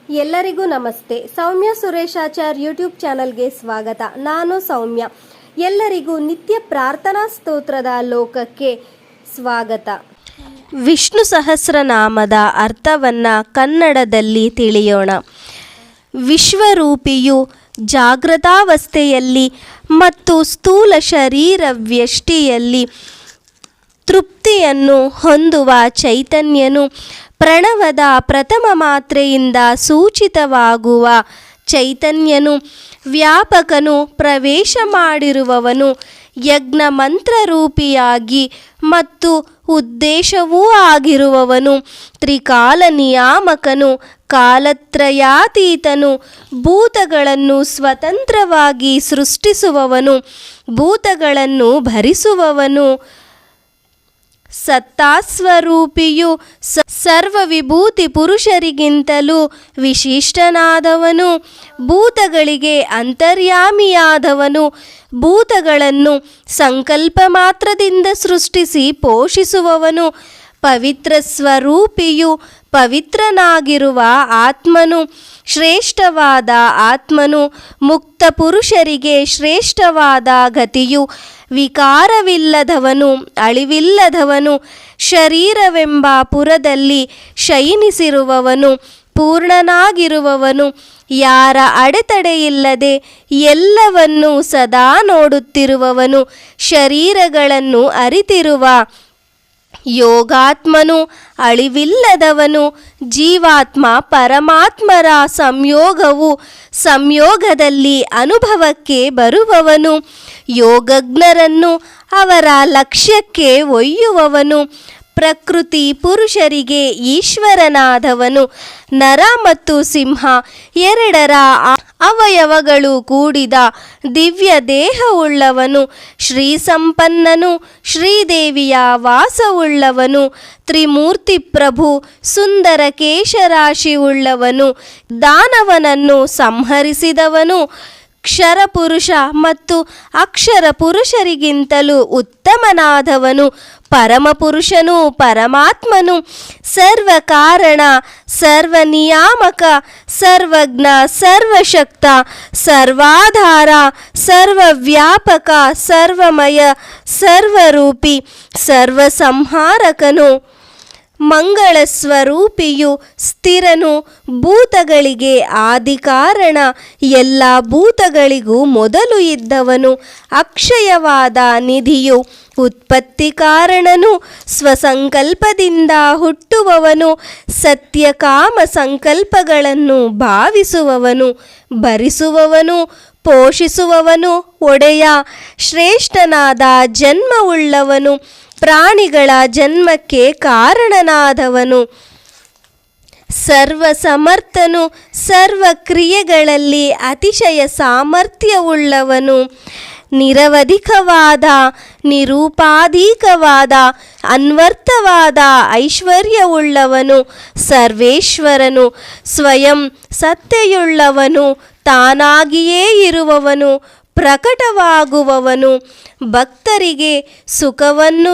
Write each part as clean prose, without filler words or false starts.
ಎಲ್ಲರಿಗೂ ನಮಸ್ತೆ. ಸೌಮ್ಯ ಸುರೇಶಾಚಾರ್ ಯೂಟ್ಯೂಬ್ ಚಾನಲ್ಗೆ ಸ್ವಾಗತ. ನಾನು ಸೌಮ್ಯ. ಎಲ್ಲರಿಗೂ ನಿತ್ಯ ಪ್ರಾರ್ಥನಾ ಸ್ತೋತ್ರದ ಲೋಕಕ್ಕೆ ಸ್ವಾಗತ. ವಿಷ್ಣು ಸಹಸ್ರನಾಮದ ಅರ್ಥವನ್ನು ಕನ್ನಡದಲ್ಲಿ ತಿಳಿಯೋಣ. ವಿಶ್ವರೂಪಿಯು ಜಾಗೃತಾವಸ್ಥೆಯಲ್ಲಿ ಮತ್ತು ಸ್ಥೂಲ ಶರೀರ ವ್ಯಷ್ಟಿಯಲ್ಲಿ ತೃಪ್ತಿಯನ್ನು ಹೊಂದುವ ಚೈತನ್ಯನು, ಪ್ರಣವದ ಪ್ರಥಮ ಮಾತ್ರೆಯಿಂದ ಸೂಚಿತವಾಗುವ ಚೈತನ್ಯನು, ವ್ಯಾಪಕನು, ಪ್ರವೇಶ ಮಾಡಿರುವವನು, ಯಜ್ಞ ಮಂತ್ರರೂಪಿಯಾಗಿ ಮತ್ತು ಉದ್ದೇಶವೂ ಆಗಿರುವವನು, ತ್ರಿಕಾಲ ನಿಯಾಮಕನು, ಕಾಲತ್ರಯಾತೀತನು, ಭೂತಗಳನ್ನು ಸ್ವತಂತ್ರವಾಗಿ ಸೃಷ್ಟಿಸುವವನು, ಭೂತಗಳನ್ನು ಭರಿಸುವವನು, ಸತ್ತಾಸ್ವರೂಪಿಯು, ಸರ್ವವಿಭೂತಿ ಪುರುಷರಿಗಿಂತಲೂ ವಿಶಿಷ್ಟನಾದವನು, ಭೂತಗಳಿಗೆ ಅಂತರ್ಯಾಮಿಯಾದವನು, ಭೂತಗಳನ್ನು ಸಂಕಲ್ಪ ಮಾತ್ರದಿಂದ ಸೃಷ್ಟಿಸಿ ಪೋಷಿಸುವವನು, ಪವಿತ್ರ ಸ್ವರೂಪಿಯು, ಪವಿತ್ರನಾಗಿರುವ ಆತ್ಮನು, ಶ್ರೇಷ್ಠವಾದ ಆತ್ಮನು, ಮುಕ್ತ ಪುರುಷರಿಗೆ ಶ್ರೇಷ್ಠವಾದ ಗತಿಯು, ವಿಕಾರವಿಲ್ಲದವನು, ಅಳಿವಿಲ್ಲದವನು, ಶರೀರವೆಂಬ ಪುರದಲ್ಲಿ ಶಯನಿಸಿರುವವನು, ಪೂರ್ಣನಾಗಿರುವವನು, ಯಾರ ಅಡೆತಡೆಯಿಲ್ಲದೆ ಎಲ್ಲವನ್ನೂ ಸದಾ ನೋಡುತ್ತಿರುವವನು, ಶರೀರಗಳನ್ನು ಅರಿತಿರುವ ಯೋಗಾತ್ಮನು, ಅಳಿವಿಲ್ಲದವನು, ಜೀವಾತ್ಮ ಪರಮಾತ್ಮರ ಸಂಯೋಗದಲ್ಲಿ ಅನುಭವಕ್ಕೆ ಬರುವವನು, ಯೋಗಜ್ಞರನ್ನು ಅವರ ಲಕ್ಷ್ಯಕ್ಕೆ ಒಯ್ಯುವವನು, ಪ್ರಕೃತಿ ಪುರುಷರಿಗೆ ಈಶ್ವರನಾದವನು, ನರ ಮತ್ತು ಸಿಂಹ ಎರಡರ ಅವಯವಗಳು ಕೂಡಿದ ದಿವ್ಯ ದೇಹವುಳ್ಳವನು, ಶ್ರೀ ಸಂಪನ್ನನು, ಶ್ರೀದೇವಿಯ ವಾಸವುಳ್ಳವನು, ತ್ರಿಮೂರ್ತಿ ಪ್ರಭು, ಸುಂದರ ಕೇಶರಾಶಿಯುಳ್ಳವನು, ದಾನವನನ್ನು ಸಂಹರಿಸಿದವನು, ಕ್ಷರಪುರುಷ ಮತ್ತು ಅಕ್ಷರ ಪುರುಷರಿಗಿಂತಲೂ ಉತ್ತಮನಾದವನು, ಪರಮಪುರುಷನು, ಪರಮಾತ್ಮನು, ಸರ್ವಕಾರಣ, ಸರ್ವನಿಯಾಮಕ, ಸರ್ವಜ್ಞ, ಸರ್ವಶಕ್ತ, ಸರ್ವಾಧಾರ, ಸರ್ವವ್ಯಾಪಕ, ಸರ್ವಮಯ, ಸರ್ವರೂಪಿ, ಸರ್ವಸಂಹಾರಕನು, ಮಂಗಳ ಸ್ವರೂಪಿಯು, ಸ್ಥಿರನು, ಭೂತಗಳಿಗೆ ಆದಿಕಾರಣ, ಎಲ್ಲ ಭೂತಗಳಿಗೂ ಮೊದಲು ಇದ್ದವನು, ಅಕ್ಷಯವಾದ ನಿಧಿಯು, ಉತ್ಪತ್ತಿ ಕಾರಣನು, ಸ್ವಸಂಕಲ್ಪದಿಂದ ಹುಟ್ಟುವವನು, ಸತ್ಯಕಾಮ ಸಂಕಲ್ಪಗಳನ್ನು ಭಾವಿಸುವವನು, ಭರಿಸುವವನು, ಪೋಷಿಸುವವನು, ಒಡೆಯ, ಶ್ರೇಷ್ಠನಾದ ಜನ್ಮವುಳ್ಳವನು, ಪ್ರಾಣಿಗಳ ಜನ್ಮಕ್ಕೆ ಕಾರಣನಾದವನು, ಸರ್ವಸಮರ್ಥನು, ಸರ್ವ ಕ್ರಿಯೆಗಳಲ್ಲಿ ಅತಿಶಯ ಸಾಮರ್ಥ್ಯವುಳ್ಳವನು, ನಿರವಧಿಕವಾದ, ನಿರೂಪಾಧಿಕವಾದ, ಅನ್ವರ್ಥವಾದ ಐಶ್ವರ್ಯವುಳ್ಳವನು, ಸರ್ವೇಶ್ವರನು, ಸ್ವಯಂ ಸತ್ತೆಯುಳ್ಳವನು, ತಾನಾಗಿಯೇ ಇರುವವನು, ಪ್ರಕಟವಾಗುವವನು, ಭಕ್ತರಿಗೆ ಸುಖವನ್ನು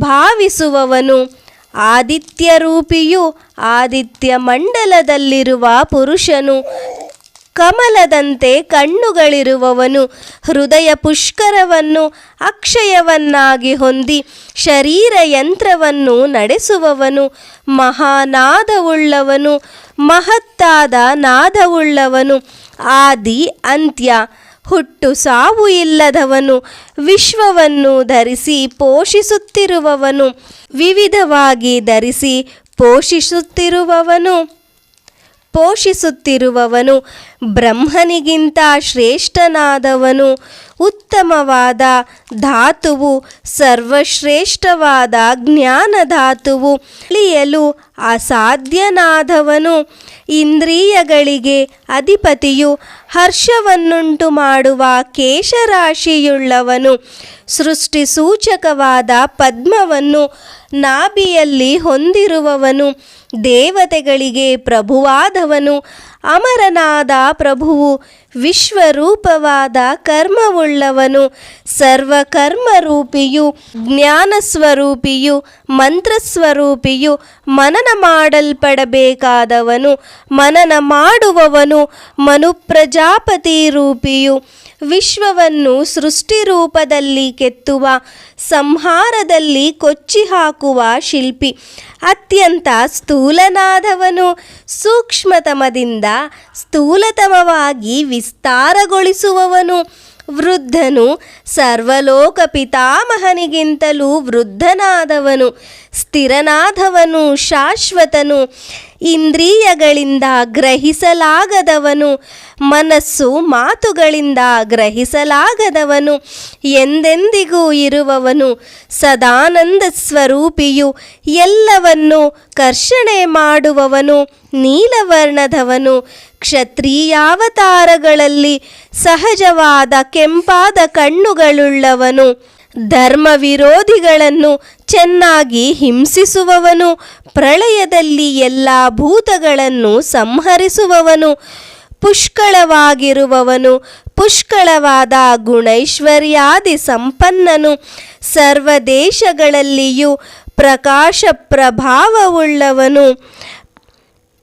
ಭಾವಿಸುವವನು, ಆದಿತ್ಯರೂಪಿಯು, ಆದಿತ್ಯ ಮಂಡಲದಲ್ಲಿರುವ ಪುರುಷನು, ಕಮಲದಂತೆ ಕಣ್ಣುಗಳಿರುವವನು, ಹೃದಯ ಪುಷ್ಕರವನ್ನು ಅಕ್ಷಯವನ್ನಾಗಿ ಹೊಂದಿ ಶರೀರ ಯಂತ್ರವನ್ನು ನಡೆಸುವವನು, ಮಹಾನಾದವುಳ್ಳವನು, ಮಹತ್ತಾದ ನಾದವುಳ್ಳವನು, ಆದಿ ಅಂತ್ಯ, ಹುಟ್ಟು ಸಾವು ಇಲ್ಲದವನು, ವಿಶ್ವವನ್ನು ಧರಿಸಿ ಪೋಷಿಸುತ್ತಿರುವವನು, ವಿವಿಧವಾಗಿ ಧರಿಸಿ ಪೋಷಿಸುತ್ತಿರುವವನು, ಬ್ರಹ್ಮನಿಗಿಂತ ಶ್ರೇಷ್ಠನಾದವನು, ಉತ್ತಮವಾದ ಧಾತುವು, ಸರ್ವಶ್ರೇಷ್ಠವಾದ ಜ್ಞಾನಧಾತುವು, ಅಳಿಯಲು ಅಸಾಧ್ಯನಾದವನು, ಇಂದ್ರಿಯಗಳಿಗೆ ಅಧಿಪತಿಯು, ಹರ್ಷವನ್ನುಂಟು ಮಾಡುವ ಕೇಶರಾಶಿಯುಳ್ಳವನು, ಸೃಷ್ಟಿ ಸೂಚಕವಾದ ಪದ್ಮವನ್ನು ನಾಭಿಯಲ್ಲಿ ಹೊಂದಿರುವವನು, ದೇವತೆಗಳಿಗೆ ಪ್ರಭುವಾದವನು, ಅಮರನಾದ ಪ್ರಭುವು ವಿಶ್ವರೂಪವಾದ ಕರ್ಮವುಳ್ಳವನು, ಸರ್ವಕರ್ಮರೂಪಿಯು, ಜ್ಞಾನಸ್ವರೂಪಿಯು, ಮಂತ್ರಸ್ವರೂಪಿಯು, ಮನನ ಮಾಡಲ್ಪಡಬೇಕಾದವನು, ಮನನ ಮಾಡುವವನು, ಮನುಪ್ರಜಾಪತಿ ರೂಪಿಯು, ವಿಶ್ವವನ್ನು ಸೃಷ್ಟಿರೂಪದಲ್ಲಿ ಕೆತ್ತುವ, ಸಂಹಾರದಲ್ಲಿ ಕೊಚ್ಚಿ ಹಾಕುವ ಶಿಲ್ಪಿ, ಅತ್ಯಂತ ಸ್ಥೂಲನಾದವನು, ಸೂಕ್ಷ್ಮತಮದಿಂದ ಸ್ಥೂಲತಮವಾಗಿ ವಿಸ್ತಾರಗೊಳಿಸುವವನು, ವೃದ್ಧನು, ಸರ್ವಲೋಕ ಪಿತಾಮಹನಿಗಿಂತಲೂ ವೃದ್ಧನಾದವನು, ಸ್ಥಿರನಾದವನು, ಶಾಶ್ವತನು, ಇಂದ್ರಿಯಗಳಿಂದ ಗ್ರಹಿಸಲಾಗದವನು, ಮನಸ್ಸು ಮಾತುಗಳಿಂದ ಗ್ರಹಿಸಲಾಗದವನು, ಎಂದೆಂದಿಗೂ ಇರುವವನು, ಸದಾನಂದ ಸ್ವರೂಪಿಯು, ಎಲ್ಲವನ್ನು ಕರ್ಷಣೆ ಮಾಡುವವನು, ನೀಲವರ್ಣದವನು, ಕ್ಷತ್ರಿಯಾವತಾರಗಳಲ್ಲಿ ಸಹಜವಾದ ಕೆಂಪಾದ ಕಣ್ಣುಗಳುಳ್ಳವನು, ಧರ್ಮ ವಿರೋಧಿಗಳನ್ನು ಚೆನ್ನಾಗಿ ಹಿಂಸಿಸುವವನು, ಪ್ರಳಯದಲ್ಲಿ ಎಲ್ಲ ಭೂತಗಳನ್ನು ಸಂಹರಿಸುವವನು, ಪುಷ್ಕಳವಾಗಿರುವವನು, ಪುಷ್ಕಳವಾದ ಗುಣೈಶ್ವರ್ಯಾದಿ ಸಂಪನ್ನನು, ಸರ್ವದೇಶಗಳಲ್ಲಿಯೂ ಪ್ರಕಾಶ ಪ್ರಭಾವವುಳ್ಳವನು,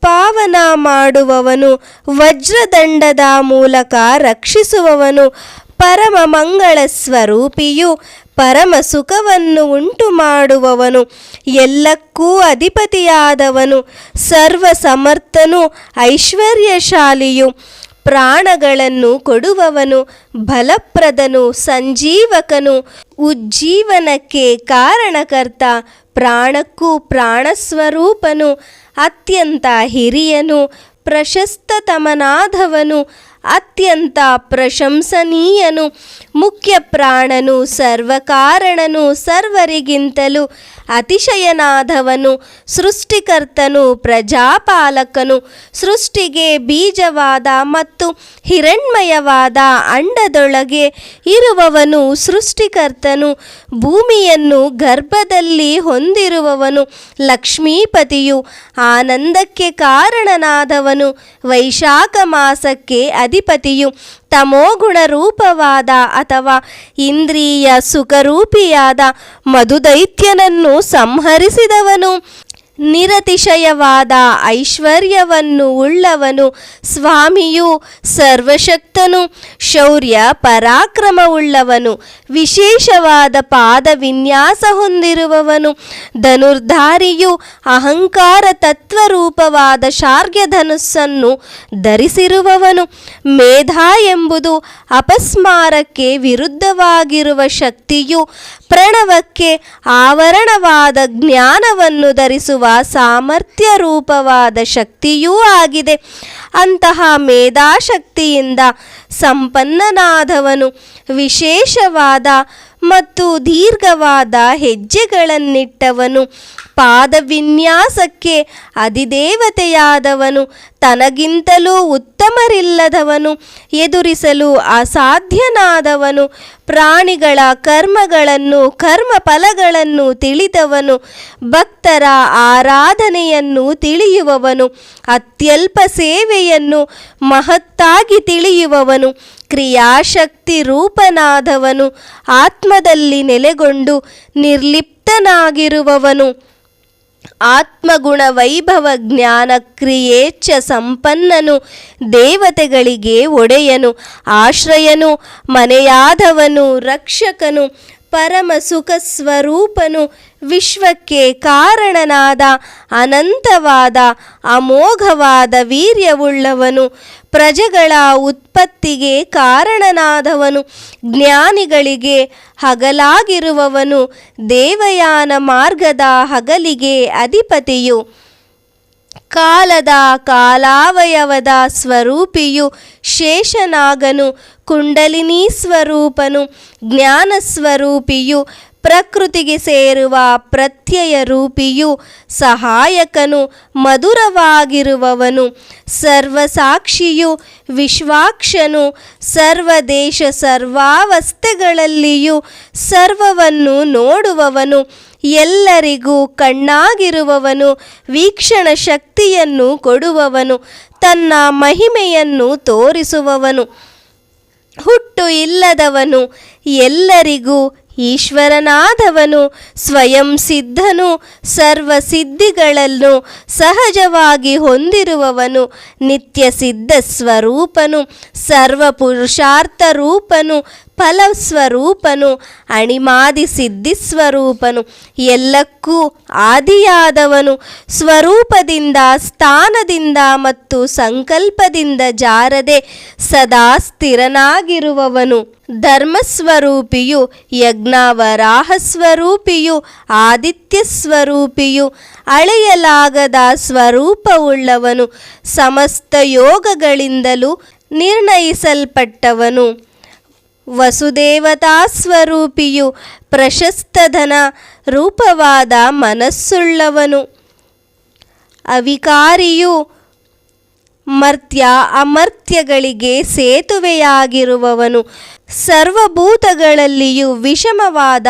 ಪಾವನ ಮಾಡುವವನು, ವಜ್ರದಂಡದ ಮೂಲಕ ರಕ್ಷಿಸುವವನು, ಪರಮ ಮಂಗಳ ಸ್ವರೂಪಿಯು, ಪರಮ ಸುಖವನ್ನು ಉಂಟು ಮಾಡುವವನು, ಎಲ್ಲಕ್ಕೂ ಅಧಿಪತಿಯಾದವನು, ಸರ್ವಸಮರ್ಥನು, ಐಶ್ವರ್ಯಶಾಲಿಯು, ಪ್ರಾಣಗಳನ್ನು ಕೊಡುವವನು, ಫಲಪ್ರದನು, ಸಂಜೀವಕನು, ಉಜ್ಜೀವನಕ್ಕೆ ಕಾರಣಕರ್ತ, ಪ್ರಾಣಕ್ಕೂ ಪ್ರಾಣಸ್ವರೂಪನು, ಅತ್ಯಂತ ಹಿರಿಯನು, ಪ್ರಶಸ್ತತಮನಾದವನು, ಅತ್ಯಂತ ಪ್ರಶಂಸನೀಯನು, ಮುಖ್ಯ ಪ್ರಾಣನು, ಸರ್ವಕಾರಣನು, ಸರ್ವರಿಗಿಂತಲೂ ಅತಿಶಯನಾದವನು, ಸೃಷ್ಟಿಕರ್ತನು, ಪ್ರಜಾಪಾಲಕನು, ಸೃಷ್ಟಿಗೆ ಬೀಜವಾದ ಮತ್ತು ಹಿರಣ್ಮಯವಾದ ಅಂಡದೊಳಗೆ ಇರುವವನು, ಸೃಷ್ಟಿಕರ್ತನು, ಭೂಮಿಯನ್ನು ಗರ್ಭದಲ್ಲಿ ಹೊಂದಿರುವವನು, ಲಕ್ಷ್ಮೀಪತಿಯು, ಆನಂದಕ್ಕೆ ಕಾರಣನಾದವನು, ವೈಶಾಖ ಮಾಸಕ್ಕೆ ಅಧಿಪತಿಯು, ತಮೋಗುಣ ರೂಪವಾದ ಅಥವಾ ಇಂದ್ರಿಯ ಸುಖರೂಪಿಯಾದ ಮಧುದೈತ್ಯನನ್ನು ಸಂಹರಿಸಿದವನು, ನಿರತಿಶಯವಾದ ಐಶ್ವರ್ಯವನ್ನು ಉಳ್ಳವನು, ಸ್ವಾಮಿಯು, ಸರ್ವಶಕ್ತನು, ಶೌರ್ಯ ಪರಾಕ್ರಮವುಳ್ಳವನು, ವಿಶೇಷವಾದ ಪಾದ ವಿನ್ಯಾಸ ಹೊಂದಿರುವವನು, ಧನುರ್ಧಾರಿಯು, ಅಹಂಕಾರ ತತ್ವರೂಪವಾದ ಶಾರ್ಗ್ಯಧನುಸ್ಸನ್ನು ಧರಿಸಿರುವವನು, ಮೇಧ ಎಂಬುದು ಅಪಸ್ಮಾರಕ್ಕೆ ವಿರುದ್ಧವಾಗಿರುವ ಶಕ್ತಿಯು, ಪ್ರಣವಕ್ಕೆ ಆವರಣವಾದ ಜ್ಞಾನವನ್ನು ಧರಿಸುವ ಸಾಮರ್ಥ್ಯ ರೂಪವಾದ ಶಕ್ತಿಯೂ ಆಗಿದೆ. ಅಂತಹ ಮೇಧಾಶಕ್ತಿಯಿಂದ ಸಂಪನ್ನನಾದವನು, ವಿಶೇಷವಾದ ಮತ್ತು ದೀರ್ಘವಾದ ಹೆಜ್ಜೆಗಳನ್ನಿಟ್ಟವನು, ಪಾದವಿನ್ಯಾಸಕ್ಕೆ ಅಧಿದೇವತೆಯಾದವನು, ತನಗಿಂತಲೂ ಉತ್ತಮರಿಲ್ಲದವನು, ಎದುರಿಸಲು ಅಸಾಧ್ಯನಾದವನು, ಪ್ರಾಣಿಗಳ ಕರ್ಮಗಳನ್ನು ಕರ್ಮಫಲಗಳನ್ನು ತಿಳಿದವನು, ಭಕ್ತರ ಆರಾಧನೆಯನ್ನು ತಿಳಿಯುವವನು, ಅತ್ಯಲ್ಪ ಸೇವೆಯನ್ನು ಮಹತ್ತಾಗಿ ತಿಳಿಯುವವನು, ಕ್ರಿಯಾಶಕ್ತಿ ರೂಪನಾದವನು, ಆತ್ಮದಲ್ಲಿ ನೆಲೆಗೊಂಡು ನಿರ್ಲಿಪ್ತನಾಗಿರುವವನು, ಆತ್ಮಗುಣ ವೈಭವ ಜ್ಞಾನ ಕ್ರಿಯೇಚ್ಛ ಸಂಪನ್ನನು, ದೇವತೆಗಳಿಗೆ ಒಡೆಯನು, ಆಶ್ರಯನು, ಮನೆಯಾದವನು, ರಕ್ಷಕನು, ಪರಮ ಸುಖ ಸ್ವರೂಪನು, ವಿಶ್ವಕ್ಕೆ ಕಾರಣನಾದ ಅನಂತವಾದ ಅಮೋಘವಾದ ವೀರ್ಯವುಳ್ಳವನು, ಪ್ರಜೆಗಳ ಉತ್ಪತ್ತಿಗೆ ಕಾರಣನಾದವನು, ಜ್ಞಾನಿಗಳಿಗೆ ಹಗಲಾಗಿರುವವನು, ದೇವಯಾನ ಮಾರ್ಗದ ಹಗಲಿಗೆ ಅಧಿಪತಿಯು, ಕಾಲದ ಕಾಲಾವಯವದ ಸ್ವರೂಪಿಯು, ಶೇಷನಾಗನು, ಕುಂಡಲಿನಿ ಸ್ವರೂಪನು, ಜ್ಞಾನ ಸ್ವರೂಪಿಯು, ಪ್ರಕೃತಿಗೆ ಸೇರುವ ಪ್ರತ್ಯಯ ರೂಪಿಯು, ಸಹಾಯಕನು, ಮಧುರವಾಗಿರುವವನು, ಸರ್ವಸಾಕ್ಷಿಯು, ವಿಶ್ವಾಕ್ಷನು, ಸರ್ವದೇಶ ಸರ್ವಾವಸ್ಥೆಗಳಲ್ಲಿಯೂ ಸರ್ವವನ್ನು ನೋಡುವವನು, ಎಲ್ಲರಿಗೂ ಕಣ್ಣಾಗಿರುವವನು, ವೀಕ್ಷಣ ಶಕ್ತಿಯನ್ನು ಕೊಡುವವನು, ತನ್ನ ಮಹಿಮೆಯನ್ನು ತೋರಿಸುವವನು, ಹುಟ್ಟು ಇಲ್ಲದವನು, ಎಲ್ಲರಿಗೂ ಈಶ್ವರನಾದವನು, ಸ್ವಯಂ ಸಿದ್ಧನು, ಸರ್ವಸಿದ್ಧಿಗಳನ್ನು ಸಹಜವಾಗಿ ಹೊಂದಿರುವವನು, ನಿತ್ಯ ಸಿದ್ಧ ಸ್ವರೂಪನು, ಸರ್ವಪುರುಷಾರ್ಥ ರೂಪನು, ಫಲಸ್ವರೂಪನು, ಅಣಿಮಾದಿ ಸಿದ್ಧಿ ಸ್ವರೂಪನು, ಎಲ್ಲಕ್ಕೂ ಆದಿಯಾದವನು, ಸ್ವರೂಪದಿಂದ, ಸ್ಥಾನದಿಂದ ಮತ್ತು ಸಂಕಲ್ಪದಿಂದ ಜಾರದೆ ಸದಾ ಸ್ಥಿರನಾಗಿರುವವನು, ಧರ್ಮಸ್ವರೂಪಿಯು, ಯಜ್ಞಾವರಾಹ ಸ್ವರೂಪಿಯು, ಆದಿತ್ಯ ಸ್ವರೂಪಿಯು, ಅಳೆಯಲಾಗದ ಸ್ವರೂಪವುಳ್ಳವನು, ಸಮಸ್ತ ಯೋಗಗಳಿಂದಲೂ ನಿರ್ಣಯಿಸಲ್ಪಟ್ಟವನು, ವಸುದೇವತಾ ಸ್ವರೂಪಿಯು, ಪ್ರಶಸ್ತಧನ ರೂಪವಾದ ಮನಸ್ಸುಳ್ಳವನು, ಅವಿಕಾರಿಯು, ಮರ್ತ್ಯ ಅಮರ್ತ್ಯಗಳಿಗೆ ಸೇತುವೆಯಾಗಿರುವವನು, ಸರ್ವಭೂತಗಳಲ್ಲಿಯೂ ವಿಷಮವಾದ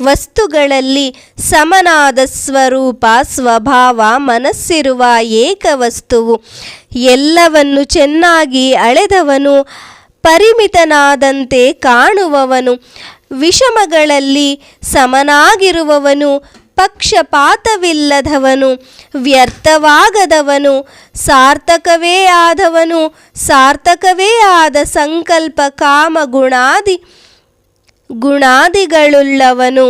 ವಸ್ತುಗಳಲ್ಲಿ ಸಮನಾದ ಸ್ವರೂಪ ಸ್ವಭಾವ ಮನಸ್ಸಿರುವ ಏಕವಸ್ತುವು, ಎಲ್ಲವನ್ನು ಚೆನ್ನಾಗಿ ಅಳೆದವನು, ಪರಿಮಿತನಾದಂತೆ ಕಾಣುವವನು, ವಿಷಮಗಳಲ್ಲಿ ಸಮನಾಗಿರುವವನು, ಪಕ್ಷಪಾತವಿಲ್ಲದವನು, ವ್ಯರ್ಥವಾಗದವನು, ಸಾರ್ಥಕವೇ ಆದ ಸಂಕಲ್ಪ ಕಾಮ ಗುಣಾದಿಗಳುಳ್ಳವನು,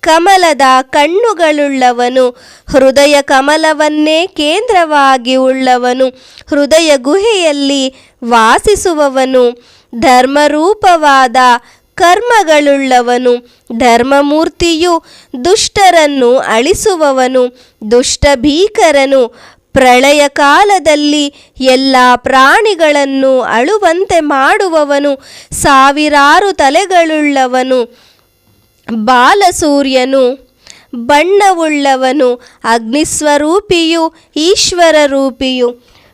ಕಮಲದ ಕಣ್ಣುಗಳುಳ್ಳವನು, ಹೃದಯ ಕಮಲವನ್ನೇ ಕೇಂದ್ರವಾಗಿ ಉಳ್ಳವನು, ಹೃದಯ ಗುಹೆಯಲ್ಲಿ ವಾಸಿಸುವವನು, ಧರ್ಮರೂಪವಾದ ಕರ್ಮಗಳುಳ್ಳವನು, ಧರ್ಮಮೂರ್ತಿಯು, ದುಷ್ಟರನ್ನು ಅಳಿಸುವವನು, ದುಷ್ಟಭೀಕರನು, ಪ್ರಳಯ ಕಾಲದಲ್ಲಿ ಎಲ್ಲ ಪ್ರಾಣಿಗಳನ್ನು ಅಳುವಂತೆ ಮಾಡುವವನು, ಸಾವಿರಾರು ತಲೆಗಳುಳ್ಳವನು, ಬಾಲಸೂರ್ಯನು, ಬಣ್ಣವುಳ್ಳವನು, ಅಗ್ನಿಸ್ವರೂಪಿಯು, ಈಶ್ವರ ರೂಪಿಯು,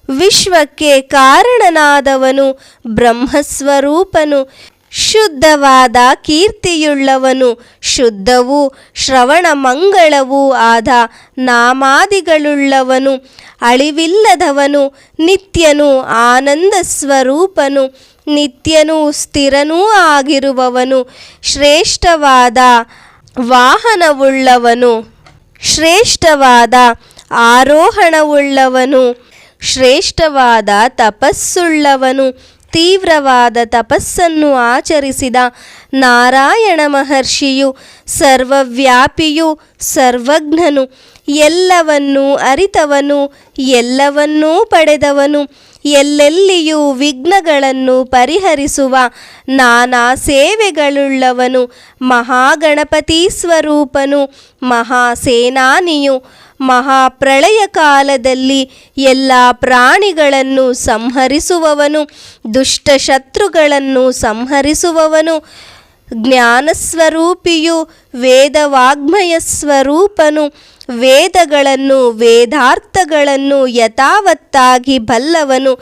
ವಿಶ್ವಕ್ಕೆ ಕಾರಣನಾದವನು, ಬ್ರಹ್ಮಸ್ವರೂಪನು, ಶುದ್ಧವಾದ ಕೀರ್ತಿಯುಳ್ಳವನು, ಶುದ್ಧವೂ ಶ್ರವಣ ಮಂಗಳವೂ ಆದ ನಾಮಾದಿಗಳುಳ್ಳವನು, ಅಳಿವಿಲ್ಲದವನು, ನಿತ್ಯನು, ಆನಂದ ಸ್ವರೂಪನು, ನಿತ್ಯನೂ ಸ್ಥಿರನೂ ಆಗಿರುವವನು, ಶ್ರೇಷ್ಠವಾದ ವಾಹನವುಳ್ಳವನು, ಶ್ರೇಷ್ಠವಾದ ಆರೋಹಣವುಳ್ಳವನು, ಶ್ರೇಷ್ಠವಾದ ತಪಸ್ಸುಳ್ಳವನು, ತೀವ್ರವಾದ ತಪಸ್ಸನ್ನು ಆಚರಿಸಿದ ನಾರಾಯಣ ಮಹರ್ಷಿಯು, ಸರ್ವವ್ಯಾಪಿಯು, ಸರ್ವಜ್ಞನು, ಎಲ್ಲವನ್ನೂ ಅರಿತವನು, ಎಲ್ಲವನ್ನೂ ಪಡೆದವನು, ಎಲ್ಲೆಲ್ಲಿಯೂ ವಿಘ್ನಗಳನ್ನು ಪರಿಹರಿಸುವ ನಾನಾ ಸೇವೆಗಳುಳ್ಳವನು, ಮಹಾಗಣಪತಿ ಸ್ವರೂಪನು, ಮಹಾಸೇನಾನಿಯು, ಮಹಾಪ್ರಳಯ ಕಾಲದಲ್ಲಿ ಎಲ್ಲ ಪ್ರಾಣಿಗಳನ್ನು ಸಂಹರಿಸುವವನು, ದುಷ್ಟಶತ್ರುಗಳನ್ನು ಸಂಹರಿಸುವವನು, ಜ್ಞಾನಸ್ವರೂಪಿಯು, ವೇದವಾಗ್ಮಯ ಸ್ವರೂಪನು, ವೇದಗಳನ್ನು ವೇದಾರ್ಥಗಳನ್ನು ಯಥಾವತ್ತಾಗಿ ಬಲ್ಲವನು,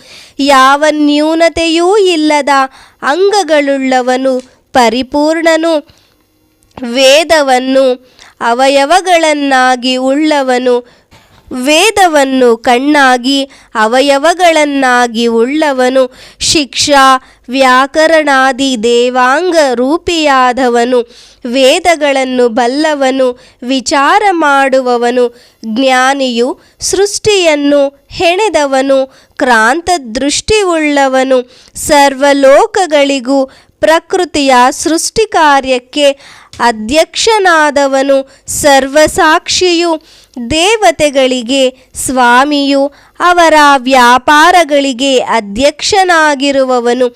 ಯಾವ ನ್ಯೂನತೆಯೂ ಇಲ್ಲದ ಅಂಗಗಳುಳ್ಳವನು, ಪರಿಪೂರ್ಣನು, ವೇದವನ್ನು ಅವಯವಗಳನ್ನಾಗಿ ಉಳ್ಳವನು, ವೇದವನ್ನು ಕಣ್ಣಾಗಿ ಅವಯವಗಳನ್ನಾಗಿ ಉಳ್ಳವನು, ಶಿಕ್ಷಾ ವ್ಯಾಕರಣಾದಿ ದೇವಾಂಗ ರೂಪಿಯಾದವನು, ವೇದಗಳನ್ನು ಬಲ್ಲವನು, ವಿಚಾರ ಮಾಡುವವನು, ಜ್ಞಾನಿಯು, ಸೃಷ್ಟಿಯನ್ನು ಹೆಣೆದವನು, ಕ್ರಾಂತ ದೃಷ್ಟಿಯುಳ್ಳವನು, ಸರ್ವಲೋಕಗಳಿಗೂ ಪ್ರಕೃತಿಯ ಸೃಷ್ಟಿ ಕಾರ್ಯಕ್ಕೆ ಅಧ್ಯಕ್ಷನಾದವನು, ಸರ್ವಸಾಕ್ಷಿಯು, ದೇವತೆಗಳಿಗೆ ಸ್ವಾಮಿಯು, ಅವರ ವ್ಯಾಪಾರಗಳಿಗೆ ಅಧ್ಯಕ್ಷನಾಗಿರುವವನು,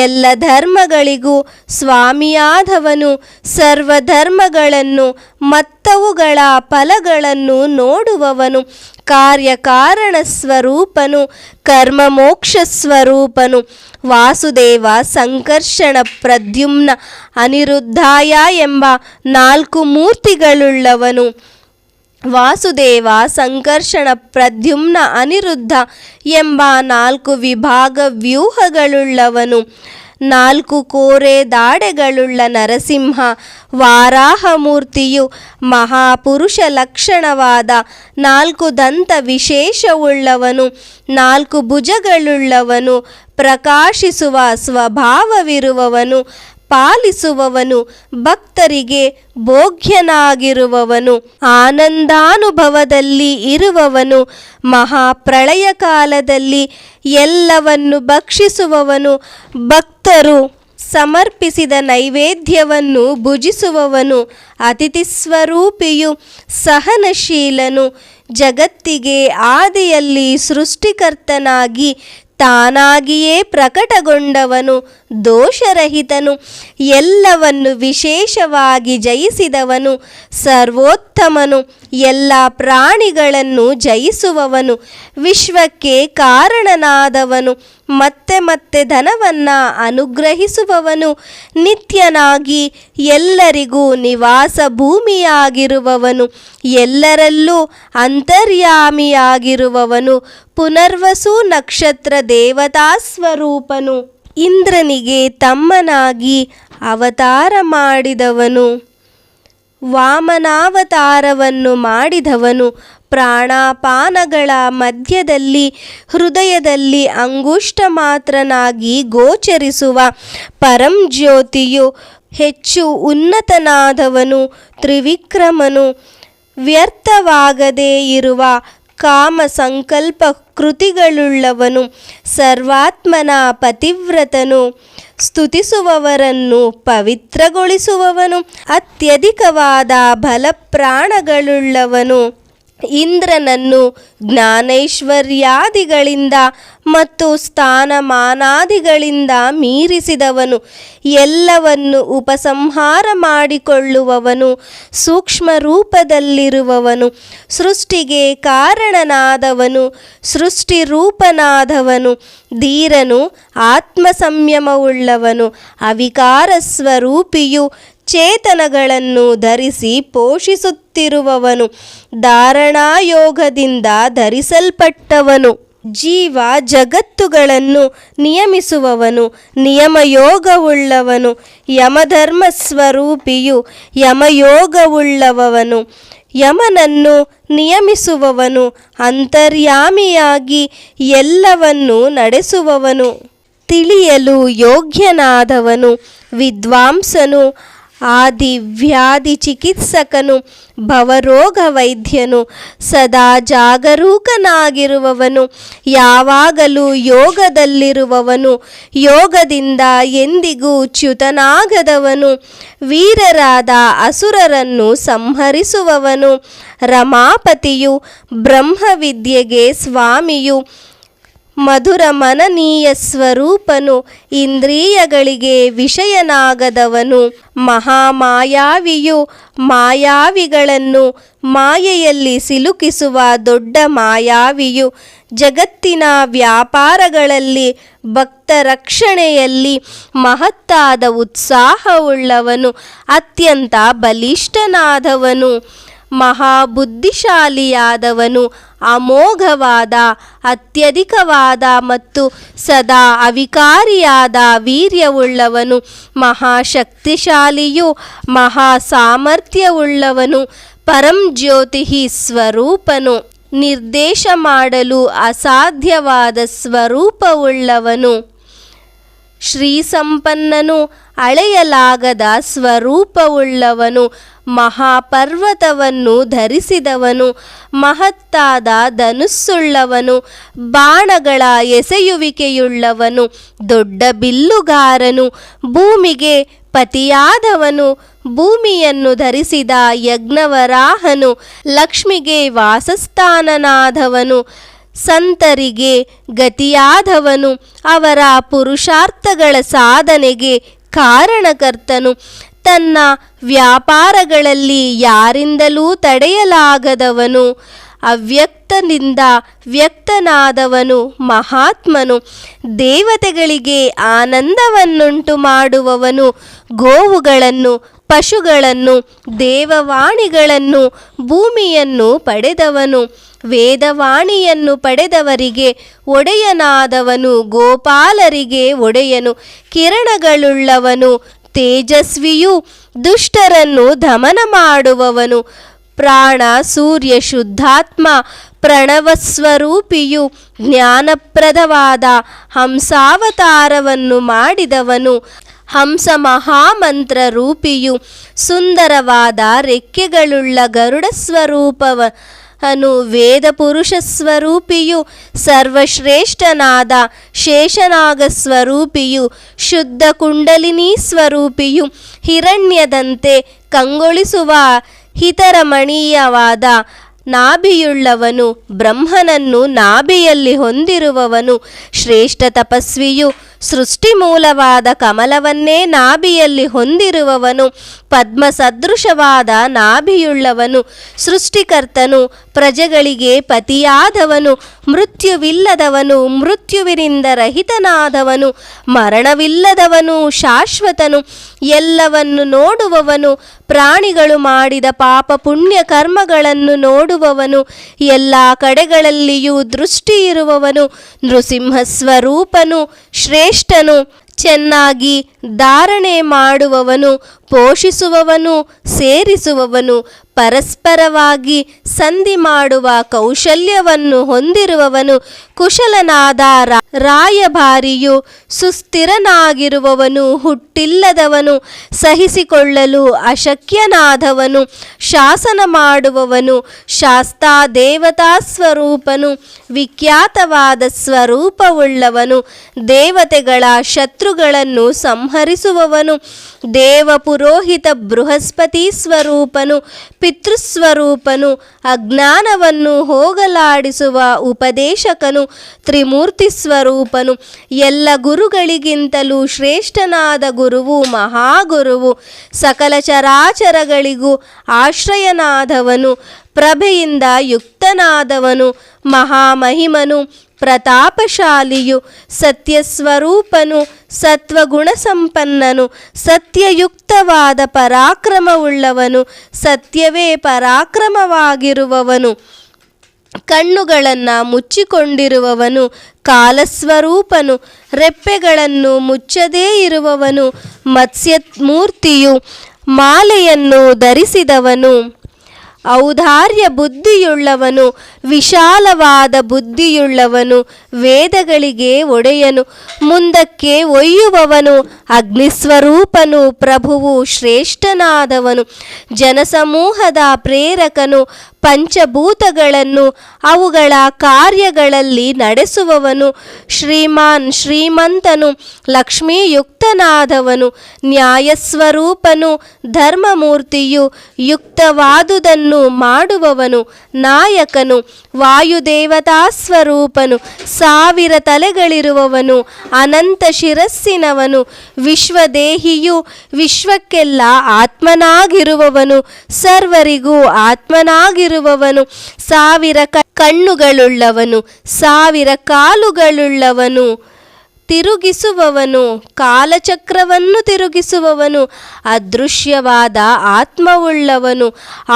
ಎಲ್ಲ ಧರ್ಮಗಳಿಗೂ ಸ್ವಾಮಿಯಾದವನು, ಸರ್ವಧರ್ಮಗಳನ್ನು ಮತ್ತವುಗಳ ಫಲಗಳನ್ನು ನೋಡುವವನು, ಕಾರ್ಯಕಾರಣ ಸ್ವರೂಪನು, ಕರ್ಮ ಮೋಕ್ಷ ಸ್ವರೂಪನು, ವಾಸುದೇವ, ಸಂಕರ್ಷಣ, ಪ್ರದ್ಯುಮ್ನ, ಅನಿರುದ್ಧಾಯ ಎಂಬ 4 ಮೂರ್ತಿಗಳುಳ್ಳವನು, ವಾಸುದೇವ, ಸಂಕರ್ಷಣ, ಪ್ರದ್ಯುಮ್ನ, ಅನಿರುದ್ಧ ಎಂಬ 4 ವಿಭಾಗ ವ್ಯೂಹಗಳುಳ್ಳವನು, 4 ಕೋರೆ ದಾಡೆಗಳುಳ್ಳ ನರಸಿಂಹ. ವಾರಾಹ ಮೂರ್ತಿಯು ಮಹಾಪುರುಷ ಲಕ್ಷಣವಾದ 4 ದಂತ ವಿಶೇಷವುಳ್ಳವನು, 4 ಭುಜಗಳುಳ್ಳವನು, ಪ್ರಕಾಶಿಸುವ ಸ್ವಭಾವವಿರುವವನು, ಪಾಲಿಸುವವನು, ಭಕ್ತರಿಗೆ ಭೋಗ್ಯನಾಗಿರುವವನು, ಆನಂದಾನುಭವದಲ್ಲಿ ಇರುವವನು, ಮಹಾಪ್ರಳಯ ಕಾಲದಲ್ಲಿ ಎಲ್ಲವನ್ನು ಭಕ್ಷಿಸುವವನು, ಭಕ್ತರು ಸಮರ್ಪಿಸಿದ ನೈವೇದ್ಯವನ್ನು ಭುಜಿಸುವವನು, ಅತಿಥಿ ಸ್ವರೂಪಿಯು, ಸಹನಶೀಲನು, ಜಗತ್ತಿಗೆ ಆದಿಯಲ್ಲಿ ಸೃಷ್ಟಿಕರ್ತನಾಗಿ ತಾನಾಗಿಯೇ ಪ್ರಕಟಗೊಂಡವನು, ದೋಷರಹಿತನು, ಎಲ್ಲವನ್ನು ವಿಶೇಷವಾಗಿ ಜಯಿಸಿದವನು, ಸರ್ವೋತ್ತಮನು, ಎಲ್ಲ ಪ್ರಾಣಿಗಳನ್ನು ಜಯಿಸುವವನು, ವಿಶ್ವಕ್ಕೆ ಕಾರಣನಾದವನು, ಮತ್ತೆ ಮತ್ತೆ ಧನವನ್ನು ಅನುಗ್ರಹಿಸುವವನು, ನಿತ್ಯನಾಗಿ ಎಲ್ಲರಿಗೂ ನಿವಾಸ ಭೂಮಿಯಾಗಿರುವವನು, ಎಲ್ಲರಲ್ಲೂ ಅಂತರ್ಯಾಮಿಯಾಗಿರುವವನು, ಪುನರ್ವಸು ನಕ್ಷತ್ರ ದೇವತಾ ಸ್ವರೂಪನು, ಇಂದ್ರನಿಗೆ ತಮ್ಮನಾಗಿ ಅವತಾರ ಮಾಡಿದವನು, ವಾಮನಾವತಾರವನ್ನು ಮಾಡಿದವನು, ಪ್ರಾಣಾಪಾನಗಳ ಮಧ್ಯದಲ್ಲಿ ಹೃದಯದಲ್ಲಿ ಅಂಗುಷ್ಟ ಮಾತ್ರನಾಗಿ ಗೋಚರಿಸುವ ಪರಂಜ್ಯೋತಿಯು, ಹೆಚ್ಚು ಉನ್ನತನಾದವನು, ತ್ರಿವಿಕ್ರಮನು, ವ್ಯರ್ಥವಾಗದೇ ಇರುವ ಕಾಮ ಸಂಕಲ್ಪ ಕೃತಿಗಳುಳ್ಳವನು, ಸರ್ವಾತ್ಮನ ಪತಿವ್ರತನು, ಸ್ತುತಿಸುವವರನ್ನು ಪವಿತ್ರಗೊಳಿಸುವವನು, ಅತ್ಯಧಿಕವಾದ ಬಲಪ್ರಾಣಗಳುಳ್ಳವನು, ಇಂದ್ರನನ್ನು ಜ್ಞಾನೈಶ್ವರ್ಯಾದಿಗಳಿಂದ ಮತ್ತು ಸ್ಥಾನಮಾನಾದಿಗಳಿಂದ ಮೀರಿಸಿದವನು, ಎಲ್ಲವನ್ನು ಉಪಸಂಹಾರ ಮಾಡಿಕೊಳ್ಳುವವನು, ಸೂಕ್ಷ್ಮ ರೂಪದಲ್ಲಿರುವವನು, ಸೃಷ್ಟಿಗೆ ಕಾರಣನಾದವನು, ಸೃಷ್ಟಿ ರೂಪನಾದವನು, ಧೀರನು, ಆತ್ಮ ಸಂಯಮವುಳ್ಳವನು, ಅವಿಕಾರ ಸ್ವರೂಪಿಯು, ಚೇತನಗಳನ್ನು ಧರಿಸಿ ಪೋಷಿಸುತ್ತಿರುವವನು, ಧಾರಣಾಯೋಗದಿಂದ ಧರಿಸಲ್ಪಟ್ಟವನು, ಜೀವ ಜಗತ್ತುಗಳನ್ನು ನಿಯಮಿಸುವವನು, ನಿಯಮಯೋಗವುಳ್ಳವನು, ಯಮಧರ್ಮ ಸ್ವರೂಪಿಯು, ಯಮಯೋಗವುಳ್ಳವನು, ಯಮನನ್ನು ನಿಯಮಿಸುವವನು, ಅಂತರ್ಯಾಮಿಯಾಗಿ ಎಲ್ಲವನ್ನು ನಡೆಸುವವನು, ತಿಳಿಯಲು ಯೋಗ್ಯನಾದವನು, ವಿದ್ವಾಂಸನು, ಆದಿವ್ಯಾಧಿ ಚಿಕಿತ್ಸಕನು, ಭವರೋಗ ವೈದ್ಯನು, ಸದಾ ಜಾಗರೂಕನಾಗಿರುವವನು, ಯಾವಾಗಲೂ ಯೋಗದಲ್ಲಿರುವವನು, ಯೋಗದಿಂದ ಎಂದಿಗೂ ಚ್ಯುತನಾಗದವನು, ವೀರರಾದ ಅಸುರರನ್ನು ಸಂಹರಿಸುವವನು, ರಮಾಪತಿಯು, ಬ್ರಹ್ಮವಿದ್ಯೆಗೆ ಸ್ವಾಮಿಯು, ಮಧುರ ಮನನೀಯ ಸ್ವರೂಪನು, ಇಂದ್ರಿಯಗಳಿಗೆ ವಿಷಯನಾಗದವನು, ಮಹಾಮಾಯಾವಿಯು, ಮಾಯಾವಿಗಳನ್ನು ಮಾಯೆಯಲ್ಲಿ ಸಿಲುಕಿಸುವ ದೊಡ್ಡ ಮಾಯಾವಿಯು, ಜಗತ್ತಿನ ವ್ಯಾಪಾರಗಳಲ್ಲಿ ಭಕ್ತ ರಕ್ಷಣೆಯಲ್ಲಿ ಮಹತ್ತಾದ ಉತ್ಸಾಹವುಳ್ಳವನು, ಅತ್ಯಂತ ಬಲಿಷ್ಠನಾದವನು, ಮಹಾಬುದ್ಧಿಶಾಲಿಯಾದವನು, ಅಮೋಘವಾದ, ಅತ್ಯಧಿಕವಾದ ಮತ್ತು ಸದಾ ಅವಿಕಾರಿಯಾದ ವೀರ್ಯವುಳ್ಳವನು, ಮಹಾಶಕ್ತಿಶಾಲಿಯು, ಮಹಾಸಾಮರ್ಥ್ಯವುಳ್ಳವನು, ಪರಂಜ್ಯೋತಿ ಸ್ವರೂಪನು, ನಿರ್ದೇಶ ಮಾಡಲು ಅಸಾಧ್ಯವಾದ ಸ್ವರೂಪವುಳ್ಳವನು, ಶ್ರೀಸಂಪನ್ನನು, ಅಳೆಯಲಾಗದ ಸ್ವರೂಪವುಳ್ಳವನು, ಮಹಾಪರ್ವತವನ್ನು ಧರಿಸಿದವನು, ಮಹತ್ತಾದ ಧನುಸ್ಸುಳ್ಳವನು, ಬಾಣಗಳ ಎಸೆಯುವಿಕೆಯುಳ್ಳವನು, ದೊಡ್ಡ ಬಿಲ್ಲುಗಾರನು, ಭೂಮಿಗೆ ಪತಿಯಾದವನು, ಭೂಮಿಯನ್ನು ಧರಿಸಿದ ಯಜ್ಞವರಾಹನು, ಲಕ್ಷ್ಮಿಗೆ ವಾಸಸ್ಥಾನನಾದವನು, ಸಂತರಿಗೆ ಗತಿಯಾದವನು, ಅವರ ಪುರುಷಾರ್ಥಗಳ ಸಾಧನೆಗೆ ಕಾರಣಕರ್ತನು, ತನ್ನ ವ್ಯಾಪಾರಗಳಲ್ಲಿ ಯಾರಿಂದಲೂ ತಡೆಯಲಾಗದವನು, ಅವ್ಯಕ್ತನಿಂದ ವ್ಯಕ್ತನಾದವನು, ಮಹಾತ್ಮನು, ದೇವತೆಗಳಿಗೆ ಆನಂದವನ್ನುಂಟು ಮಾಡುವವನು, ಗೋವುಗಳನ್ನು, ಪಶುಗಳನ್ನು, ದೇವವಾಣಿಗಳನ್ನು, ಭೂಮಿಯನ್ನು ಪಡೆದವನು, ವೇದವಾಣಿಯನ್ನು ಪಡೆದವರಿಗೆ ಒಡೆಯನಾದವನು, ಗೋಪಾಲರಿಗೆ ಒಡೆಯನು, ಕಿರಣಗಳುಳ್ಳವನು, ತೇಜಸ್ವಿಯು, ದುಷ್ಟರನ್ನು ದಮನ ಮಾಡುವವನು, ಪ್ರಾಣ ಸೂರ್ಯ ಶುದ್ಧಾತ್ಮ, ಪ್ರಣವಸ್ವರೂಪಿಯು, ಜ್ಞಾನಪ್ರದವಾದ ಹಂಸಾವತಾರವನ್ನು ಮಾಡಿದವನು, ಹಂಸ ಮಹಾಮಂತ್ರ ರೂಪಿಯು, ಸುಂದರವಾದ ರೆಕ್ಕೆಗಳುಳ್ಳ ಗರುಡ ಸ್ವರೂಪವನು, ವೇದ ಪುರುಷ ಸ್ವರೂಪಿಯು, ಸರ್ವಶ್ರೇಷ್ಠನಾದ ಶೇಷನಾಗ ಸ್ವರೂಪಿಯು, ಶುದ್ಧ ಕುಂಡಲಿನಿ ಸ್ವರೂಪಿಯು, ಹಿರಣ್ಯದಂತೆ ಕಂಗೊಳಿಸುವ ಹಿತರಮಣೀಯವಾದ ನಾಭಿಯುಳ್ಳವನು, ಬ್ರಹ್ಮನನ್ನು ನಾಭಿಯಲ್ಲಿ ಹೊಂದಿರುವವನು, ಶ್ರೇಷ್ಠ ತಪಸ್ವಿಯು, ಸೃಷ್ಟಿ ಮೂಲವಾದ ಕಮಲವನ್ನೇ ನಾಭಿಯಲ್ಲಿ ಹೊಂದಿರುವವನು, ಪದ್ಮ ಸದೃಶವಾದ ನಾಭಿಯುಳ್ಳವನು, ಸೃಷ್ಟಿಕರ್ತನು, ಪ್ರಜೆಗಳಿಗೆ ಪತಿಯಾದವನು, ಮೃತ್ಯುವಿಲ್ಲದವನು, ಮೃತ್ಯುವಿನಿಂದ ರಹಿತನಾದವನು, ಮರಣವಿಲ್ಲದವನು, ಶಾಶ್ವತನು, ಎಲ್ಲವನ್ನು ನೋಡುವವನು, ಪ್ರಾಣಿಗಳು ಮಾಡಿದ ಪಾಪ ಪುಣ್ಯ ಕರ್ಮಗಳನ್ನು ನೋಡುವವನು, ಎಲ್ಲ ಕಡೆಗಳಲ್ಲಿಯೂ ದೃಷ್ಟಿ ಇರುವವನು, ನೃಸಿಂಹ ಸ್ವರೂಪನು, ಶ್ರೇಷ್ಠನು, ಚೆನ್ನಾಗಿ ಧಾರಣೆ ಮಾಡುವವನು, ಪೋಷಿಸುವವನು, ಸೇರಿಸುವವನು, ಪರಸ್ಪರವಾಗಿ ಸಂಧಿ ಮಾಡುವ ಕೌಶಲ್ಯವನ್ನು ಹೊಂದಿರುವವನು, ಕುಶಲನಾದ ರಾಯಭಾರಿಯು, ಸುಸ್ಥಿರನಾಗಿರುವವನು, ಹುಟ್ಟಿಲ್ಲದವನು, ಸಹಿಸಿಕೊಳ್ಳಲು ಅಶಕ್ಯನಾದವನು, ಶಾಸನ ಮಾಡುವವನು, ಶಾಸ್ತಾ ದೇವತಾ ಸ್ವರೂಪನು, ವಿಖ್ಯಾತವಾದ ಸ್ವರೂಪವುಳ್ಳವನು, ದೇವತೆಗಳ ಶತ್ರುಗಳನ್ನು ಸಂಹರಿಸುವವನು, ದೇವ ಪುರೋಹಿತ ಬೃಹಸ್ಪತಿ ಸ್ವರೂಪನು, ಪಿತೃಸ್ವರೂಪನು, ಅಜ್ಞಾನವನ್ನು ಹೋಗಲಾಡಿಸುವ ಉಪದೇಶಕನು, ತ್ರಿಮೂರ್ತಿ ಸ್ವರೂಪನು, ಎಲ್ಲ ಗುರುಗಳಿಗಿಂತಲೂ ಶ್ರೇಷ್ಠನಾದ ಗುರುವು, ಮಹಾಗುರುವು, ಸಕಲ ಚರಾಚರಗಳಿಗೂ ಆಶ್ರಯನಾದವನು, ಪ್ರಭೆಯಿಂದ ಯುಕ್ತನಾದವನು, ಮಹಾಮಹಿಮನು, ಪ್ರತಾಪಶಾಲಿಯು, ಸತ್ಯಸ್ವರೂಪನು, ಸತ್ವಗುಣ ಸಂಪನ್ನನು, ಸತ್ಯಯುಕ್ತವಾದ ಪರಾಕ್ರಮವುಳ್ಳವನು, ಸತ್ಯವೇ ಪರಾಕ್ರಮವಾಗಿರುವವನು, ಕಣ್ಣುಗಳನ್ನು ಮುಚ್ಚಿಕೊಂಡಿರುವವನು, ಕಾಲಸ್ವರೂಪನು, ರೆಪ್ಪೆಗಳನ್ನು ಮುಚ್ಚದೇ ಇರುವವನು, ಮತ್ಸ್ಯಮೂರ್ತಿಯು, ಮಾಲೆಯನ್ನು ಧರಿಸಿದವನು, ಔದಾರ್ಯ ಬುದ್ಧಿಯುಳ್ಳವನು, ವಿಶಾಲವಾದ ಬುದ್ಧಿಯುಳ್ಳವನು, ವೇದಗಳಿಗೆ ಒಡೆಯನು, ಮುಂದಕ್ಕೆ ಒಯ್ಯುವವನು, ಅಗ್ನಿಸ್ವರೂಪನು, ಪ್ರಭುವು, ಶ್ರೇಷ್ಠನಾದವನು, ಜನಸಮೂಹದ ಪ್ರೇರಕನು, ಪಂಚಭೂತಗಳನ್ನು ಅವುಗಳ ಕಾರ್ಯಗಳಲ್ಲಿ ನಡೆಸುವವನು, ಶ್ರೀಮಾನ್ ಶ್ರೀಮಂತನು, ಲಕ್ಷ್ಮೀಯುಕ್ತನಾದವನು, ನ್ಯಾಯಸ್ವರೂಪನು, ಧರ್ಮಮೂರ್ತಿಯು, ಯುಕ್ತವಾದುದನ್ನು ಮಾಡುವವನು, ನಾಯಕನು, ವಾಯುದೇವತಾ ಸ್ವರೂಪನು, 1000 ತಲೆಗಳಿರುವವನು, ಅನಂತ ಶಿರಸ್ಸಿನವನು, ವಿಶ್ವದೇಹಿಯು, ವಿಶ್ವಕ್ಕೆಲ್ಲ ಆತ್ಮನಾಗಿರುವವನು, ಸರ್ವರಿಗೂ ಆತ್ಮನಾಗಿರುವವನು, 1000 ಕಣ್ಣುಗಳುಳ್ಳವನು, 1000 ಕಾಲುಗಳುಳ್ಳವನು, ತಿರುಗಿಸುವವನು, ಕಾಲಚಕ್ರವನ್ನು ತಿರುಗಿಸುವವನು, ಅದೃಶ್ಯವಾದ ಆತ್ಮವುಳ್ಳವನು,